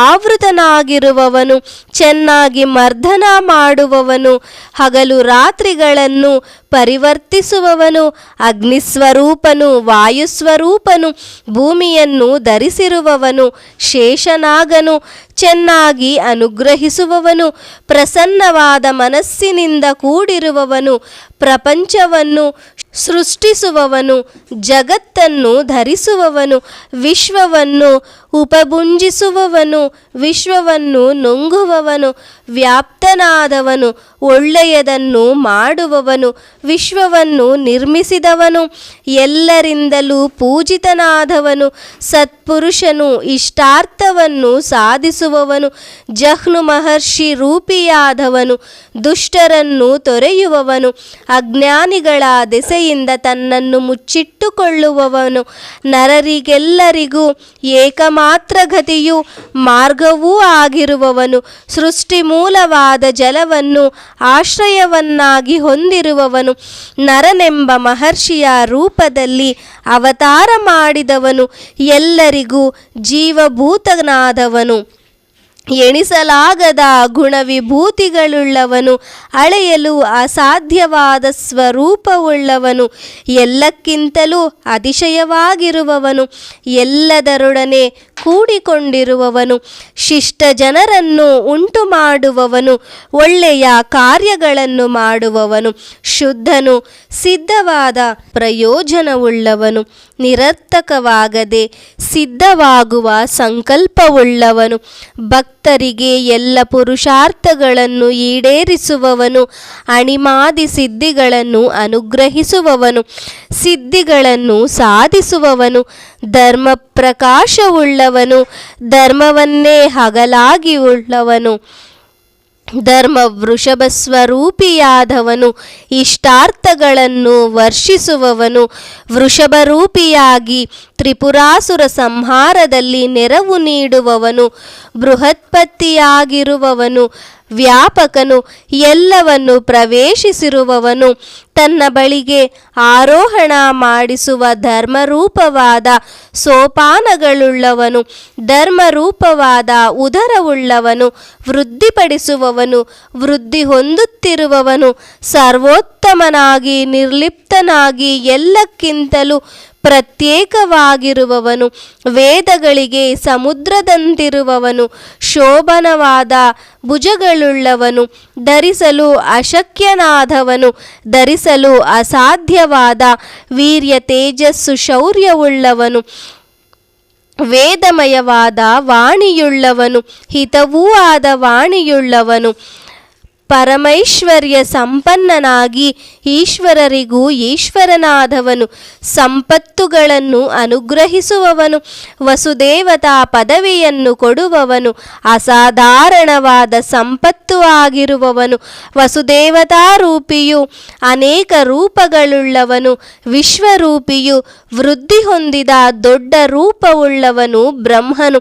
ಆವೃತನಾಗಿರುವವನು, ಚೆನ್ನಾಗಿ ಮರ್ದನ ಮಾಡುವವನು, ಹಗಲು ರಾತ್ರಿಗಳನ್ನು ಪರಿವರ್ತಿಸುವವನು, ಅಗ್ನಿಸ್ವರೂಪನು, ವಾಯುಸ್ವರೂಪನು, ಭೂಮಿಯನ್ನು ಧರಿಸಿರುವವನು, ಶೇಷನಾಗನು, ಚೆನ್ನಾಗಿ ಅನುಗ್ರಹಿಸುವವನು, ಪ್ರಸನ್ನವಾದ ಮನಸ್ಸಿನಿಂದ ಕೂಡಿರುವವನು, ಪ್ರಪಂಚವನ್ನು ಸೃಷ್ಟಿಸುವವನು, ಜಗತ್ತನ್ನು ಧರಿಸುವವನು, ವಿಶ್ವವನ್ನು ಉಪಭುಂಜಿಸುವವನು, ವಿಶ್ವವನ್ನು ನುಂಗುವವನು, ವ್ಯಾಪ್ತನಾದವನು, ಒಳ್ಳೆಯದನ್ನು ಮಾಡುವವನು, ವಿಶ್ವವನ್ನು ನಿರ್ಮಿಸಿದವನು, ಎಲ್ಲರಿಂದಲೂ ಪೂಜಿತನಾದವನು, ಸತ್ಪುರುಷನು, ಇಷ್ಟಾರ್ಥವನ್ನು ಸಾಧಿಸುವವನು, ಜಹ್ನು ಮಹರ್ಷಿ ರೂಪಿಯಾದವನು, ದುಷ್ಟರನ್ನು ತೊರೆಯುವವನು, ಅಜ್ಞಾನಿಗಳ ದೆಸೆಯಿಂದ ತನ್ನನ್ನು ಮುಚ್ಚಿಟ್ಟುಕೊಳ್ಳುವವನು, ನರರಿಗೆಲ್ಲರಿಗೂ ಏಕಮಾತ್ರ ಗತಿಯೂ ಮಾರ್ಗವೂ ಆಗಿರುವವನು, ಸೃಷ್ಟಿ ಮೂಲವಾದ ಜಲವನ್ನು ಆಶ್ರಯವನ್ನಾಗಿ ಹೊಂದಿರುವವನು, ನರನೆಂಬ ಮಹರ್ಷಿಯ ರೂಪದಲ್ಲಿ ಅವತಾರ ಮಾಡಿದವನು, ಎಲ್ಲರಿಗೂ ಜೀವಭೂತನಾದವನು, ಎಣಿಸಲಾಗದ ಗುಣವಿಭೂತಿಗಳುಳ್ಳವನು, ಅಳೆಯಲು ಅಸಾಧ್ಯವಾದ ಸ್ವರೂಪವುಳ್ಳವನು, ಎಲ್ಲಕ್ಕಿಂತಲೂ ಅತಿಶಯವಾಗಿರುವವನು, ಎಲ್ಲದರೊಡನೆ ಕೂಡಿಕೊಂಡಿರುವವನು, ಶಿಷ್ಟ ಜನರನ್ನು ಉಂಟು ಮಾಡುವವನು, ಒಳ್ಳೆಯ ಕಾರ್ಯಗಳನ್ನು ಮಾಡುವವನು, ಶುದ್ಧನು, ಸಿದ್ಧವಾದ ಪ್ರಯೋಜನವುಳ್ಳವನು, ನಿರರ್ಥಕವಾಗದೆ ಸಿದ್ಧವಾಗುವ ಸಂಕಲ್ಪವುಳ್ಳವನು, ಭಕ್ತರಿಗೆ ಎಲ್ಲ ಪುರುಷಾರ್ಥಗಳನ್ನು ಈಡೇರಿಸುವವನು, ಅಣಿಮಾದಿ ಸಿದ್ಧಿಗಳನ್ನು ಅನುಗ್ರಹಿಸುವವನು, ಸಿದ್ಧಿಗಳನ್ನು ಸಾಧಿಸುವವನು, ಧರ್ಮ ಪ್ರಕಾಶವುಳ್ಳವನು, ಧರ್ಮವನ್ನೇ ಹಗಲಾಗಿ ಉಳ್ಳವನು, ಧರ್ಮ ವೃಷಭ ಸ್ವರೂಪಿಯಾದವನು, ಇಷ್ಟಾರ್ಥಗಳನ್ನು ವರ್ಷಿಸುವವನು, ವೃಷಭರೂಪಿಯಾಗಿ ತ್ರಿಪುರಾಸುರ ಸಂಹಾರದಲ್ಲಿ ನೆರವು ನೀಡುವವನು, ಬೃಹತ್ಪತಿಯಾಗಿರುವವನು, ವ್ಯಾಪಕನು, ಎಲ್ಲವನ್ನು ಪ್ರವೇಶಿಸಿರುವವನು, ತನ್ನ ಬಳಿಗೆ ಆರೋಹಣ ಮಾಡಿಸುವ ಧರ್ಮರೂಪವಾದ ಸೋಪಾನಗಳುಳ್ಳವನು, ಧರ್ಮರೂಪವಾದ ಉದರವುಳ್ಳವನು, ವೃದ್ಧಿಪಡಿಸುವವನು, ವೃದ್ಧಿ ಹೊಂದುತ್ತಿರುವವನು, ಸರ್ವೋತ್ತಮನಾಗಿ ನಿರ್ಲಿಪ್ತನಾಗಿ ಎಲ್ಲಕ್ಕಿಂತಲೂ ಪ್ರತ್ಯೇಕವಾಗಿರುವವನು, ವೇದಗಳಿಗೆ ಸಮುದ್ರದಂತಿರುವವನು, ಶೋಭನವಾದ ಭುಜಗಳುಳ್ಳವನು, ಧರಿಸಲು ಅಶಕ್ಯನಾದವನು, ಧರಿಸಲು ಅಸಾಧ್ಯವಾದ ವೀರ್ಯ ತೇಜಸ್ಸು ಶೌರ್ಯವುಳ್ಳವನು, ವೇದಮಯವಾದ ವಾಣಿಯುಳ್ಳವನು, ಹಿತವೂ ಆದ ವಾಣಿಯುಳ್ಳವನು, ಪರಮೈಶ್ವರ್ಯ ಸಂಪನ್ನನಾಗಿ ಈಶ್ವರರಿಗೂ ಈಶ್ವರನಾದವನು, ಸಂಪತ್ತುಗಳನ್ನು ಅನುಗ್ರಹಿಸುವವನು, ವಸುದೇವತಾ ಪದವಿಯನ್ನು ಕೊಡುವವನು, ಅಸಾಧಾರಣವಾದ ಸಂಪತ್ತು ಆಗಿರುವವನು, ವಸುದೇವತಾರೂಪಿಯು, ಅನೇಕ ರೂಪಗಳುಳ್ಳವನು, ವಿಶ್ವರೂಪಿಯು, ವೃದ್ಧಿ ಹೊಂದಿದ ದೊಡ್ಡ ರೂಪವುಳ್ಳವನು, ಬ್ರಹ್ಮನು,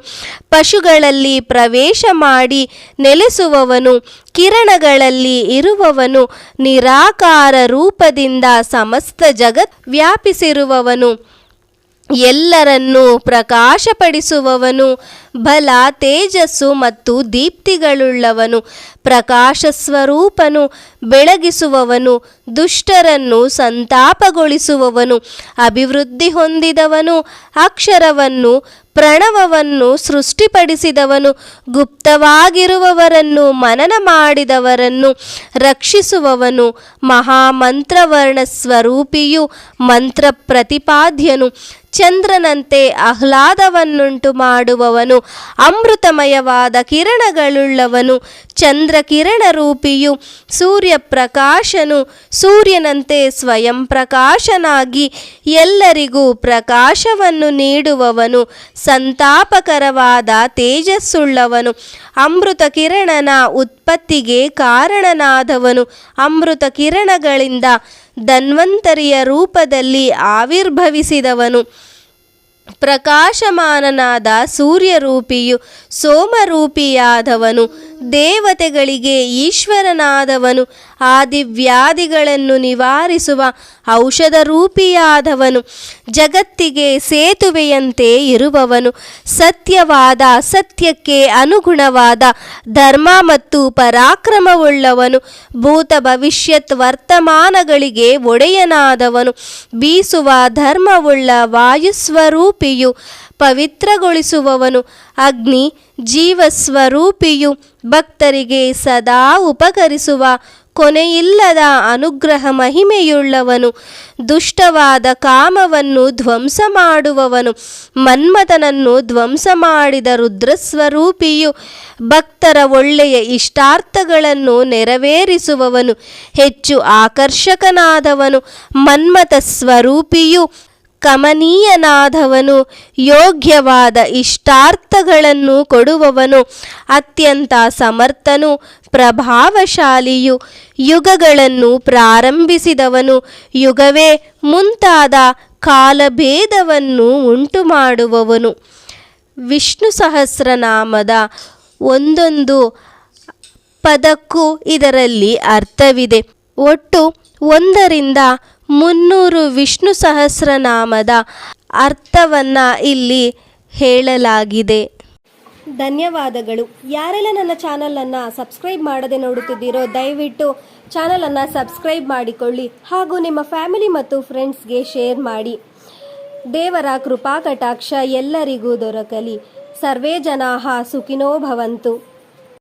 ಪಶುಗಳಲ್ಲಿ ಪ್ರವೇಶ ಮಾಡಿ ನೆಲೆಸುವವನು, ಕಿರಣಗಳಲ್ಲಿ ಇರುವವನು, ನಿರಾಕಾರ ರೂಪದಿಂದ ಸಮಸ್ತ ಜಗತ್ ವ್ಯಾಪಿಸಿರುವವನು, ಎಲ್ಲರನ್ನೂ ಪ್ರಕಾಶಪಡಿಸುವವನು, ಬಲ ತೇಜಸ್ಸು ಮತ್ತು ದೀಪ್ತಿಗಳುಳ್ಳವನು, ಪ್ರಕಾಶ ಸ್ವರೂಪನು, ಬೆಳಗಿಸುವವನು, ದುಷ್ಟರನ್ನು ಸಂತಾಪಗೊಳಿಸುವವನು, ಅಭಿವೃದ್ಧಿ ಹೊಂದಿದವನು, ಅಕ್ಷರವನ್ನು ಪ್ರಣವವನ್ನು ಸೃಷ್ಟಿಪಡಿಸಿದವನು, ಗುಪ್ತವಾಗಿರುವವರನ್ನು ಮನನ ಮಾಡಿದವರನ್ನು ರಕ್ಷಿಸುವವನು, ಮಹಾಮಂತ್ರವರ್ಣ ಸ್ವರೂಪಿಯು, ಮಂತ್ರ ಪ್ರತಿಪಾದ್ಯನು, ಚಂದ್ರನಂತೆ ಆಹ್ಲಾದವನ್ನುಂಟು ಮಾಡುವವನು, ಅಮೃತಮಯವಾದ ಕಿರಣಗಳುಳ್ಳವನು, ಚಂದ್ರಕಿರಣ ರೂಪಿಯು, ಸೂರ್ಯಪ್ರಕಾಶನು, ಸೂರ್ಯನಂತೆ ಸ್ವಯಂ ಪ್ರಕಾಶನಾಗಿ ಎಲ್ಲರಿಗೂ ಪ್ರಕಾಶವನ್ನು ನೀಡುವವನು, ಸಂತಾಪಕರವಾದ ತೇಜಸ್ಸುಳ್ಳವನು, ಅಮೃತ ಕಿರಣನ ಉತ್ಪತ್ತಿಗೆ ಕಾರಣನಾದವನು, ಅಮೃತ ಕಿರಣಗಳಿಂದ ಧನ್ವಂತರಿಯ ರೂಪದಲ್ಲಿ ಆವಿರ್ಭವಿಸಿದವನು, ಪ್ರಕಾಶಮಾನನಾದ ಸೂರ್ಯರೂಪಿಯು, ಸೋಮರೂಪಿಯಾದವನು, ದೇವತೆಗಳಿಗೆ ಈಶ್ವರನಾದವನು, ಆದಿವ್ಯಾಧಿಗಳನ್ನು ನಿವಾರಿಸುವ ಔಷಧ ರೂಪಿಯಾದವನು, ಜಗತ್ತಿಗೆ ಸೇತುವೆಯಂತೆ ಇರುವವನು, ಸತ್ಯವಾದ ಸತ್ಯಕ್ಕೆ ಅನುಗುಣವಾದ ಧರ್ಮ ಮತ್ತು ಪರಾಕ್ರಮವುಳ್ಳವನು, ಭೂತ ಭವಿಷ್ಯತ್ ವರ್ತಮಾನಗಳಿಗೆ ಒಡೆಯನಾದವನು, ಬೀಸುವ ಧರ್ಮವುಳ್ಳ ವಾಯುಸ್ವರೂಪಿಯು, ಪವಿತ್ರಗೊಳಿಸುವವನು, ಅಗ್ನಿ ಜೀವಸ್ವರೂಪಿಯು, ಭಕ್ತರಿಗೆ ಸದಾ ಉಪಕರಿಸುವ ಕೊನೆಯಿಲ್ಲದ ಅನುಗ್ರಹ ಮಹಿಮೆಯುಳ್ಳವನು, ದುಷ್ಟವಾದ ಕಾಮವನ್ನು ಧ್ವಂಸ ಮಾಡುವವನು, ಮನ್ಮಥನನ್ನು ಧ್ವಂಸ ಮಾಡಿದ ರುದ್ರಸ್ವರೂಪಿಯು, ಭಕ್ತರ ಒಳ್ಳೆಯ ಇಷ್ಟಾರ್ಥಗಳನ್ನು ನೆರವೇರಿಸುವವನು, ಹೆಚ್ಚು ಆಕರ್ಷಕನಾದವನು, ಮನ್ಮಥ ಸ್ವರೂಪಿಯು, ಕಮನೀಯನಾದವನು, ಯೋಗ್ಯವಾದ ಇಷ್ಟಾರ್ಥಗಳನ್ನು ಕೊಡುವವನು, ಅತ್ಯಂತ ಸಮರ್ಥನು, ಪ್ರಭಾವಶಾಲಿಯು, ಯುಗಗಳನ್ನು ಪ್ರಾರಂಭಿಸಿದವನು, ಯುಗವೇ ಮುಂತಾದ ಕಾಲಭೇದವನ್ನು ಉಂಟು ಮಾಡುವವನು. ವಿಷ್ಣು ಸಹಸ್ರನಾಮದ ಒಂದೊಂದು ಪದಕ್ಕೂ ಇದರಲ್ಲಿ ಅರ್ಥವಿದೆ. ಒಟ್ಟು 1 ರಿಂದ 300 ವಿಷ್ಣು ಸಹಸ್ರನಾಮದ ಅರ್ಥವನ್ನು ಇಲ್ಲಿ ಹೇಳಲಾಗಿದೆ. ಧನ್ಯವಾದಗಳು. ಯಾರೆಲ್ಲ ನನ್ನ ಚಾನಲನ್ನು ಸಬ್ಸ್ಕ್ರೈಬ್ ಮಾಡದೆ ನೋಡುತ್ತಿದ್ದೀರೋ ದಯವಿಟ್ಟು ಚಾನಲನ್ನು ಸಬ್ಸ್ಕ್ರೈಬ್ ಮಾಡಿಕೊಳ್ಳಿ ಹಾಗೂ ನಿಮ್ಮ ಫ್ಯಾಮಿಲಿ ಮತ್ತು ಫ್ರೆಂಡ್ಸ್ಗೆ ಶೇರ್ ಮಾಡಿ. ದೇವರ ಕೃಪಾ ಕಟಾಕ್ಷ ಎಲ್ಲರಿಗೂ ದೊರಕಲಿ. ಸರ್ವೇ ಜನಾಃ ಸುಖಿನೋ ಭವಂತು.